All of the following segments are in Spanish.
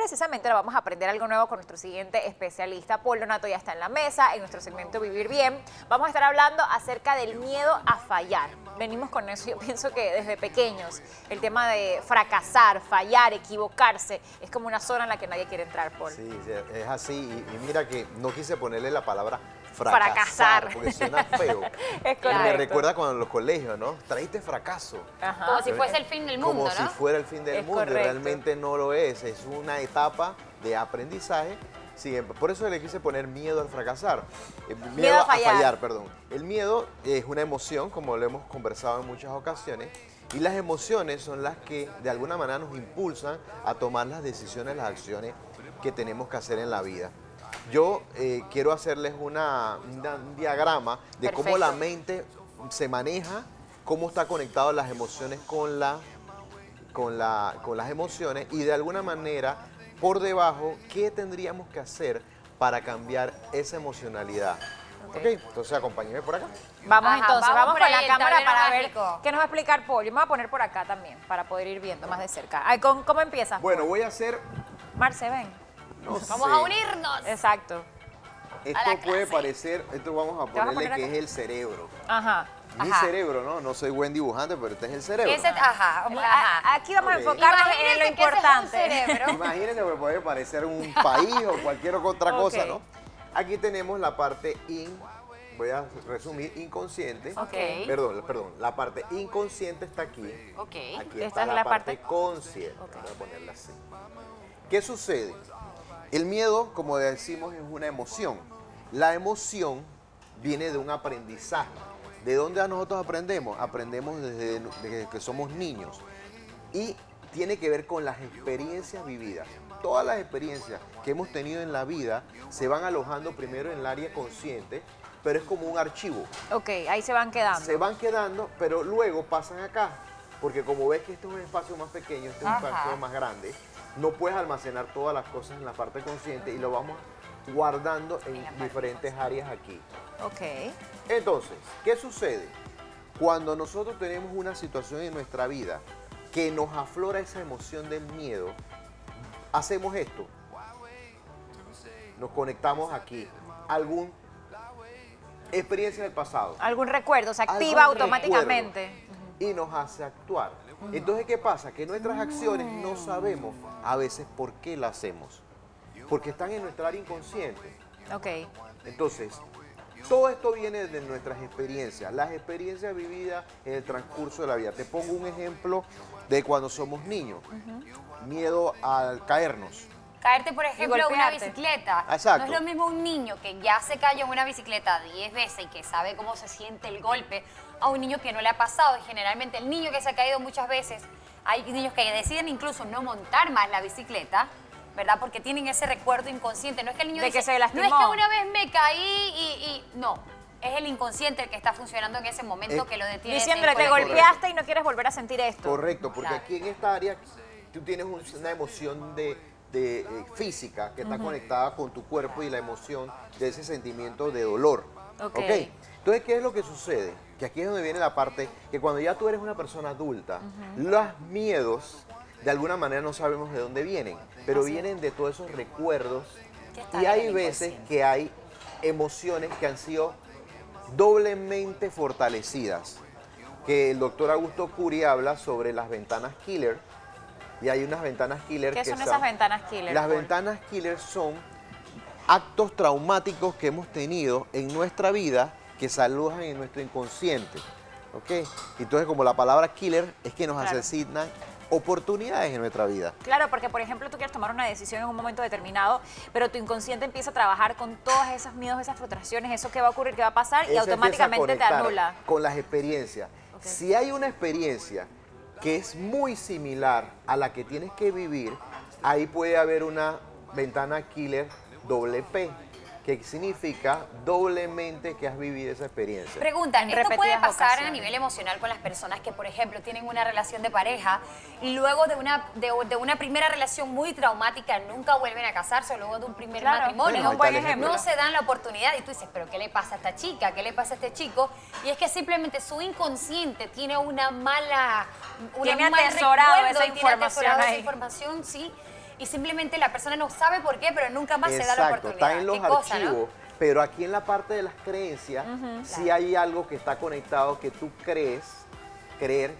precisamente lo vamos a aprender algo nuevo con nuestro siguiente especialista. Paul Donato ya está en la mesa, en nuestro segmento Vivir Bien. Vamos a estar hablando acerca del miedo a fallar. Venimos con eso, yo pienso que desde pequeños, el tema de fracasar, fallar, equivocarse, es como una zona en la que nadie quiere entrar, Paul. Sí, es así. Y mira que no quise ponerle la palabra fracasar, porque suena feo. Es correcto. Y me recuerda cuando en los colegios, ¿no? Traíste fracaso. Ajá. Como si fuese el fin del mundo, Como ¿no? si fuera el fin del Es mundo. correcto. Y realmente no lo es. Es una etapa de aprendizaje. Sí, por eso le quise poner miedo al fracasar. Miedo a fallar. Perdón. El miedo es una emoción, como lo hemos conversado en muchas ocasiones. Y las emociones son las que de alguna manera nos impulsan a tomar las decisiones, las acciones que tenemos que hacer en la vida. Yo quiero hacerles un diagrama de Perfecto. cómo la mente se maneja, cómo está conectado las emociones con las emociones y de alguna manera por debajo qué tendríamos que hacer para cambiar esa emocionalidad. Ok, entonces acompáñenme por acá. Vamos Ajá, entonces, vamos vamos por con ahí, la el cámara tablero para ver mágico. qué nos va a explicar Paul. Yo me voy a poner por acá también para poder ir viendo más de cerca. Ay, ¿cómo empiezas? Bueno, voy a hacer, Marce, ven. no Vamos sé, a unirnos. Exacto. esto a la puede clase. parecer, esto vamos a vas a ponerle poner que acá? es el cerebro. Ajá. Mi Ajá. cerebro, ¿no? No soy buen dibujante, pero este es el cerebro. Ajá. Aquí vamos a Ok. enfocarnos en lo Imagínense que ese es un importante. cerebro. Imagínense que puede parecer un país o cualquier otra cosa, Ok. ¿no? Aquí tenemos la parte voy a resumir, inconsciente. Ok. Perdón, la parte inconsciente está aquí. Ok. Aquí Esta está es la la parte parte- consciente. Ok. Voy a ponerla así. ¿Qué sucede? El miedo, como decimos, es una emoción. La emoción viene de un aprendizaje. ¿De dónde nosotros aprendemos? Aprendemos desde que somos niños. Y tiene que ver con las experiencias vividas. Todas las experiencias que hemos tenido en la vida se van alojando primero en el área consciente, pero es como un archivo. Ok, ahí se van quedando. Se van quedando, pero luego pasan acá. Porque como ves que este es un espacio más pequeño, este es un Ajá. espacio más grande, no puedes almacenar todas las cosas en la parte consciente y lo vamos guardando en diferentes áreas aquí. Ok. Entonces, ¿qué sucede? Cuando nosotros tenemos una situación en nuestra vida que nos aflora esa emoción del miedo, hacemos esto. Nos conectamos aquí. Alguna experiencia del pasado. Algún recuerdo se activa Algún automáticamente. recuerdo y nos hace actuar. Entonces, ¿qué pasa? Que nuestras acciones no sabemos a veces por qué las hacemos. Porque están en nuestra área inconsciente. Ok. Entonces, todo esto viene de nuestras experiencias, las experiencias vividas en el transcurso de la vida. Te pongo un ejemplo de cuando somos niños. Miedo al caernos. Caerte, por ejemplo, de una golpearte. bicicleta. Exacto. No es lo mismo un niño que ya se cayó en una bicicleta 10 veces y que sabe cómo se siente el golpe a un niño que no le ha pasado. Y generalmente el niño que se ha caído muchas veces, hay niños que deciden incluso no montar más la bicicleta, ¿verdad? Porque tienen ese recuerdo inconsciente. No es que el niño De dice, que se no lastimó. es que una vez me caí y no. Es el inconsciente el que está funcionando en ese momento que lo detiene. Diciéndole, te Correcto. golpeaste y no quieres volver a sentir esto. Correcto, porque Claro. aquí en esta área tú tienes una emoción física que está conectada con tu cuerpo y la emoción de ese sentimiento de dolor. Ok. Entonces, ¿qué es lo que sucede? Que aquí es donde viene la parte que cuando ya tú eres una persona adulta, los miedos de alguna manera no sabemos de dónde vienen, pero vienen de todos esos recuerdos Que están y en hay el veces inconsciente. que hay emociones que han sido doblemente fortalecidas. Que el doctor Augusto Curi habla sobre las ventanas killer y hay unas ventanas killer ¿Qué que son esas ventanas killer? Las Paul? ventanas killer son actos traumáticos que hemos tenido en nuestra vida que se alojan en nuestro inconsciente. ¿Ok? Entonces, como la palabra killer es que nos Claro. asesinan oportunidades en nuestra vida. Claro, porque por ejemplo tú quieres tomar una decisión en un momento determinado, pero tu inconsciente empieza a trabajar con todos esos miedos, esas frustraciones, eso que va a ocurrir, que va a pasar y Eso empieza a automáticamente te conectar anula. con las experiencias. Ok. Si hay una experiencia que es muy similar a la que tienes que vivir, ahí puede haber una ventana killer doble P, que significa doblemente que has vivido esa experiencia. Pregunta, En ¿esto puede repetidas pasar a ocasiones. nivel emocional con las personas que, por ejemplo, tienen una relación de pareja y luego de una primera relación muy traumática nunca vuelven a casarse o luego de un primer Claro. matrimonio? Bueno, un buen ahí está el ejemplo. No se dan la oportunidad y tú dices, ¿pero qué le pasa a esta chica? ¿Qué le pasa a este chico? Y es que simplemente su inconsciente tiene un Tiene mal atesorado recuerdo esa y tiene atesorado información esa ahí. información, sí. y simplemente la persona no sabe por qué, pero nunca más se da la Exacto, oportunidad. está en los Qué cosa, ¿no? archivos, pero aquí en la parte de las creencias, sí hay algo que está conectado que tú creer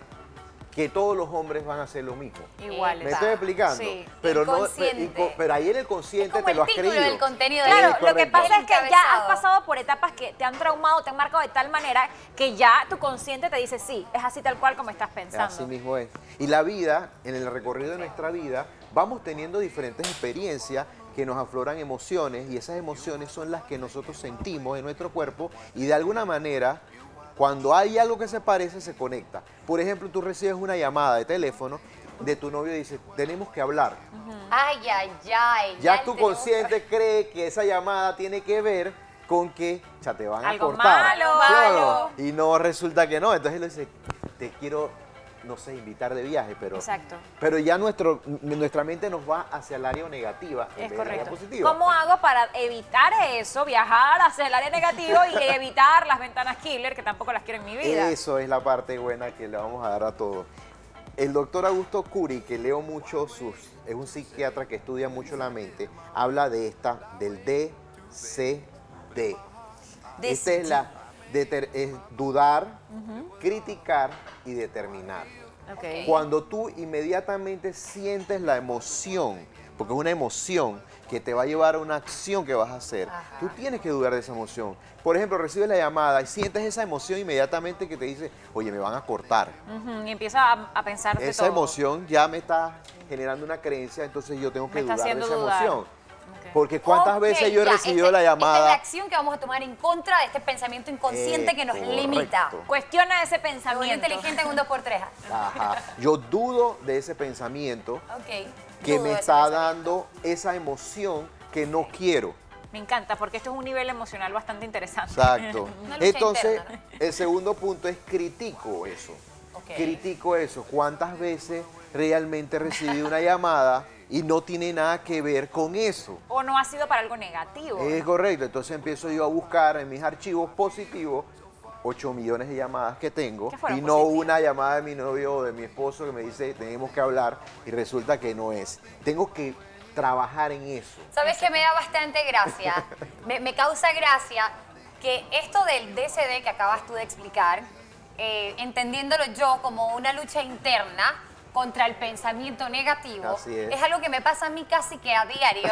que todos los hombres van a hacer lo mismo. Iguales. ¿Me estoy explicando? Sí. Pero, no, Inconsciente. pero ahí en el consciente Es como te lo el has título creído. del contenido Claro, del- lo que correcto. pasa es que ya has Encabezado. pasado por etapas que te han traumado, te han marcado de tal manera que ya tu consciente te dice, sí, es así tal cual como estás pensando. Así mismo es. Y la vida, en el recorrido de nuestra vida, vamos teniendo diferentes experiencias que nos afloran emociones y esas emociones son las que nosotros sentimos en nuestro cuerpo y de alguna manera, cuando hay algo que se parece, se conecta. Por ejemplo, tú recibes una llamada de teléfono de tu novio y dices, tenemos que hablar. Ay, ay, ay. Ya el tu teléfono- consciente cree que esa llamada tiene que ver con que ya te van a Algo cortar. malo, ¿sí o no? malo. Y no resulta que no. Entonces él dice, te quiero, no sé, invitar de viaje, pero, Exacto. pero ya nuestra mente nos va hacia el área negativa en Es vez de la correcto. positiva. ¿Cómo hago para evitar eso, viajar hacia el área negativo y evitar las ventanas killer, que tampoco las quiero en mi vida? Eso es la parte buena que le vamos a dar a todos. El doctor Augusto Curi, que leo mucho es un psiquiatra que estudia mucho la mente, habla del DCD. Esta es la es dudar, criticar y determinar. Ok. Cuando tú inmediatamente sientes la emoción, porque es una emoción que te va a llevar a una acción que vas a hacer, tú tienes que dudar de esa emoción. Por ejemplo, recibes la llamada y sientes esa emoción inmediatamente que te dice, oye, me van a cortar. Ujú, y empieza a pensar de Esa todo. emoción ya me está generando una creencia, entonces yo tengo Me que está dudar de haciendo esa dudar. emoción. Ok. Porque cuántas Ok, veces yo he ya, recibido la Esta es llamada. la acción que vamos a tomar en contra de este pensamiento inconsciente que nos correcto. limita. Cuestiona ese Muy pensamiento. inteligente en un 2x3. Ajá. Yo dudo de ese pensamiento Ok. que Dudo me de ese está pensamiento. dando esa emoción que no quiero. Me encanta, porque esto es un nivel emocional bastante interesante. Exacto. Una lucha Entonces, interna, el segundo punto es critico eso. Ok. Critico eso. ¿Cuántas veces realmente recibí una llamada y no tiene nada que ver con eso? O no ha sido para algo negativo. Es correcto. Entonces empiezo yo a buscar en mis archivos positivos 8 millones de llamadas que tengo Que fueron y no positivas. una llamada de mi novio o de mi esposo que me dice tenemos que hablar y resulta que no es. Tengo que trabajar en eso. ¿Sabes qué me da bastante gracia? Me causa gracia que esto del DCD que acabas tú de explicar, entendiéndolo yo como una lucha interna contra el pensamiento negativo, Así es. algo que me pasa a mí casi que a diario.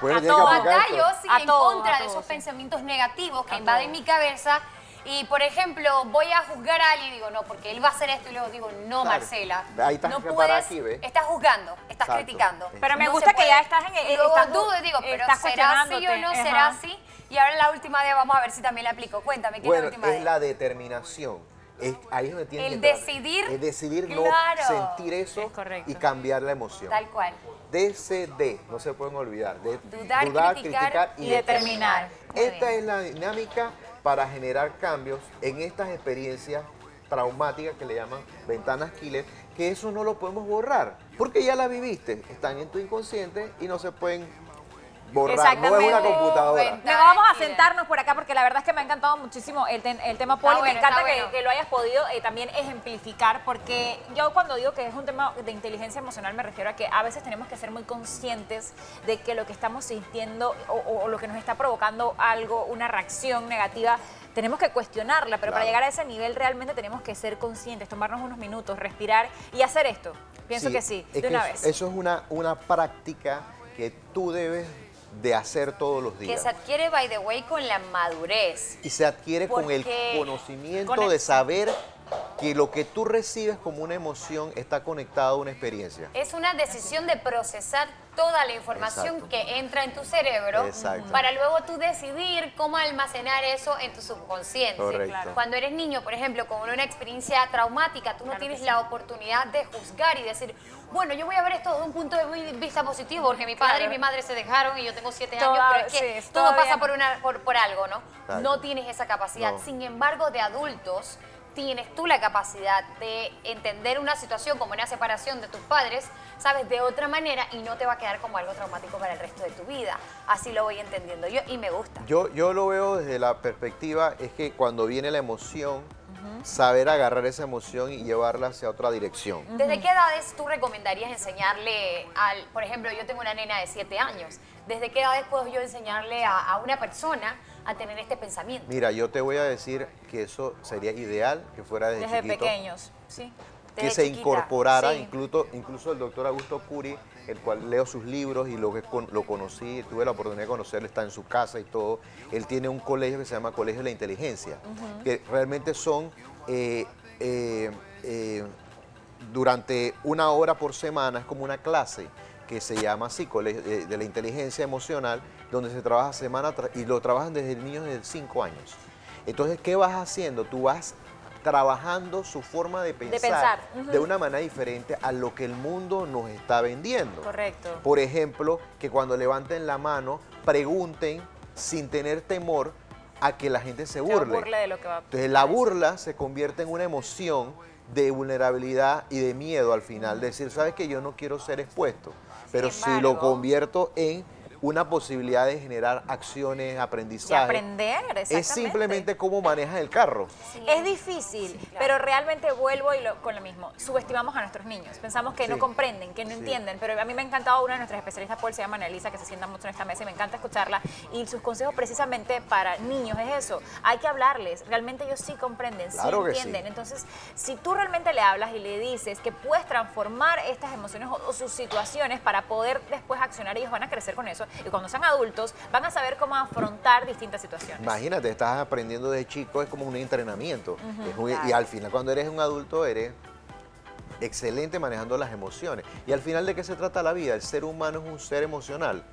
Bueno, A tienes que todos. aplicar Batallo esto. sí, A en todos, contra a de todos, esos sí. pensamientos negativos que A invaden todos. mi cabeza. Y, por ejemplo, voy a juzgar a alguien y digo, no, porque él va a hacer esto. Y luego digo, no, Claro. Marcela. Ahí estás no que para puedes. aquí, ¿ves? Estás juzgando, estás Exacto. criticando. Pero me No gusta se que puede. ya estás en Y luego estás dudo y digo, pero estás ¿será así o no? cuestionándote, ¿Será ajá. así? Y ahora la última D vamos a ver si también la aplico. Cuéntame, ¿qué es la Bueno, última es D? la determinación. Ahí es donde tienes El que entrar. decidir, Es decidir no claro. sentir eso Es correcto. y cambiar la emoción. Tal cual. DCD, no se pueden olvidar. Dudar, criticar y y determinar. Muy Esta bien. es la dinámica para generar cambios en estas experiencias traumáticas que le llaman ventanas killer, que eso no lo podemos borrar, porque ya la viviste, están en tu inconsciente y no se pueden borrar, no es una Exactamente. computadora. Me vamos a Tranquila. sentarnos por acá porque la verdad es que me ha encantado muchísimo el tema Poli. bueno, Me encanta está que, bueno. que lo hayas podido también ejemplificar porque yo cuando digo que es un tema de inteligencia emocional me refiero a que a veces tenemos que ser muy conscientes de que lo que estamos sintiendo o lo que nos está provocando algo, una reacción negativa, tenemos que cuestionarla, pero para Claro. llegar a ese nivel realmente tenemos que ser conscientes, tomarnos unos minutos, respirar y hacer esto. Pienso que sí, es de que una vez. Eso es una práctica que tú debes de hacer todos los Que días. se adquiere, by the way, con la madurez. Y se adquiere con el Porque- conocimiento con el- de saber que lo que tú recibes como una emoción está conectado a una experiencia. Es una decisión de procesar toda la información Exacto. que entra en tu cerebro Exacto. para luego tú decidir cómo almacenar eso en tu subconsciente. Correcto. claro. Cuando eres niño, por ejemplo, con una experiencia traumática, tú no Claro que tienes sí. la oportunidad de juzgar y decir, bueno, yo voy a ver esto desde un punto de vista positivo, porque mi padre Claro. y mi madre se dejaron y yo tengo 7 Toda- años, pero es que sí, todo todavía- pasa por algo, ¿no? Claro. No tienes esa capacidad. No. Sin embargo, de adultos, tienes tú la capacidad de entender una situación como una separación de tus padres, sabes, de otra manera y no te va a quedar como algo traumático para el resto de tu vida. Así lo voy entendiendo yo y me gusta. Yo lo veo desde la perspectiva, es que cuando viene la emoción, saber agarrar esa emoción y llevarla hacia otra dirección. ¿Desde qué edades tú recomendarías enseñarle por ejemplo, yo tengo una nena de 7 años, ¿desde qué edades puedo yo enseñarle a una persona a tener este pensamiento? Mira, yo te voy a decir que eso sería ideal que fuera desde Desde chiquito. pequeños, sí. Que Desde se chiquita, incorporara, sí. incluso el doctor Augusto Curi, el cual leo sus libros y lo conocí, tuve la oportunidad de conocerlo, está en su casa y todo. Él tiene un colegio que se llama Colegio de la Inteligencia, que realmente son durante 1 hora por semana, es como una clase que se llama así, Colegio de la Inteligencia Emocional, donde se trabaja y lo trabajan desde niños de 5 años. Entonces, ¿qué vas haciendo? Tú vas trabajando su forma de pensar, de una manera diferente a lo que el mundo nos está vendiendo. Correcto. Por ejemplo, que cuando levanten la mano, pregunten sin tener temor a que la gente se burle. De lo que va Entonces la burla se convierte en una emoción de vulnerabilidad y de miedo al final, decir, ¿sabes qué? Yo no quiero ser expuesto, pero si lo embargo, convierto en una posibilidad de generar acciones, aprendizaje. Y aprender, exactamente. Es simplemente cómo manejas el carro. Sí. Es difícil, Sí, claro. pero realmente vuelvo con lo mismo. Subestimamos a nuestros niños. Pensamos que no Sí. comprenden, que no Sí. entienden. Pero a mí me ha encantado una de nuestras especialistas, Paul, se llama Annalisa, que se sienta mucho en esta mesa y me encanta escucharla. Y sus consejos precisamente para niños es eso. Hay que hablarles. Realmente ellos sí comprenden, Claro sí que entienden. sí. Entonces, si tú realmente le hablas y le dices que puedes transformar estas emociones o sus situaciones para poder después accionar, ellos van a crecer con eso. Y cuando sean adultos, van a saber cómo afrontar distintas situaciones. Imagínate, estás aprendiendo de chico, es como un entrenamiento. Y claro. al final cuando eres un adulto eres excelente manejando las emociones. Y al final, ¿de qué se trata la vida? El ser humano es un ser emocional,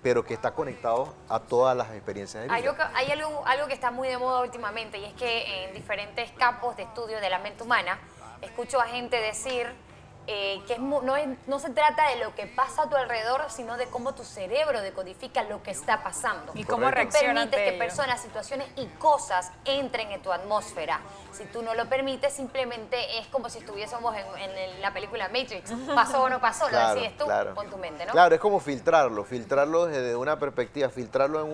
pero que está conectado a todas las experiencias de vida. Hay algo que está muy de moda últimamente, y es que en diferentes campos de estudio de la mente humana escucho a gente decir que no se trata de lo que pasa a tu alrededor, sino de cómo tu cerebro decodifica lo que está pasando. Y cómo Correcto. reacciona Permites ante que ello. personas, situaciones y cosas entren en tu atmósfera. Si tú no lo permites, simplemente es como si estuviésemos en la película Matrix. ¿Pasó o no pasó? Lo decides tú con tu mente, ¿no? Claro, es como filtrarlo desde una perspectiva, filtrarlo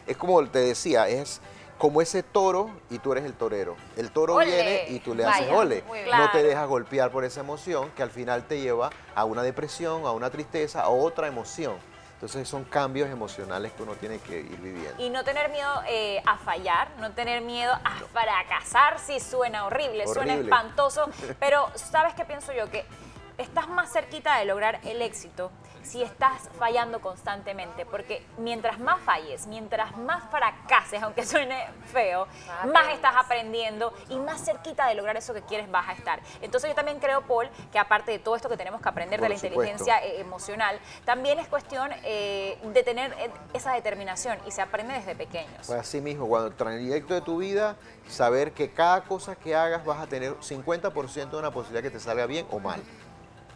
es como te decía, es como ese toro y tú eres el torero. El toro Ole. viene y tú le Vaya, haces ole. muy bien. No te Claro. dejas golpear por esa emoción que al final te lleva a una depresión, a una tristeza, a otra emoción. Entonces son cambios emocionales que uno tiene que ir viviendo. Y no tener miedo a fallar, no tener miedo a fracasar, sí suena horrible, suena Horrible. espantoso, pero ¿sabes qué pienso yo? Que estás más cerquita de lograr el éxito si estás fallando constantemente, porque mientras más falles, mientras más fracases, aunque suene feo, más estás aprendiendo y más cerquita de lograr eso que quieres vas a estar. Entonces yo también creo, Paul, que aparte de todo esto que tenemos que aprender de Por la supuesto. inteligencia emocional, también es cuestión de tener esa determinación y se aprende desde pequeños. Pues así mismo, cuando el trayecto de tu vida, saber que cada cosa que hagas vas a tener 50% de una posibilidad que te salga bien o mal,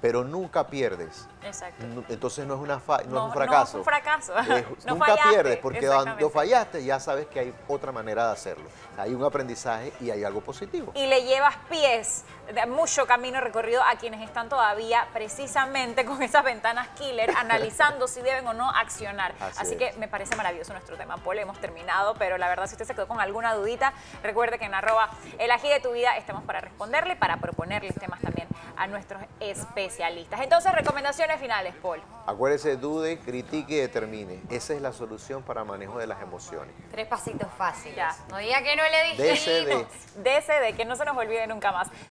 pero nunca pierdes. Exacto. Entonces no es, no es un No fracaso. es un fracaso. No Nunca fallaste, pierdes, porque exactamente. cuando fallaste ya sabes que hay otra manera de hacerlo. Hay un aprendizaje y hay algo positivo. Y le llevas pies de mucho camino recorrido a quienes están todavía precisamente con esas ventanas killer, analizando si deben o no accionar. Así es. que me parece maravilloso nuestro tema, Paul. Hemos terminado, pero la verdad, si usted se quedó con alguna dudita, recuerde que en @el ají de tu vida estamos para responderle, para proponerles temas también a nuestros especialistas. Entonces, recomendaciones finales, Paul. Acuérdese, dude, critique y determine. Esa es la solución para manejo de las emociones. 3 pasitos fáciles. Ya. No diga que no le dije. DCD. DCD, que no se nos olvide nunca más.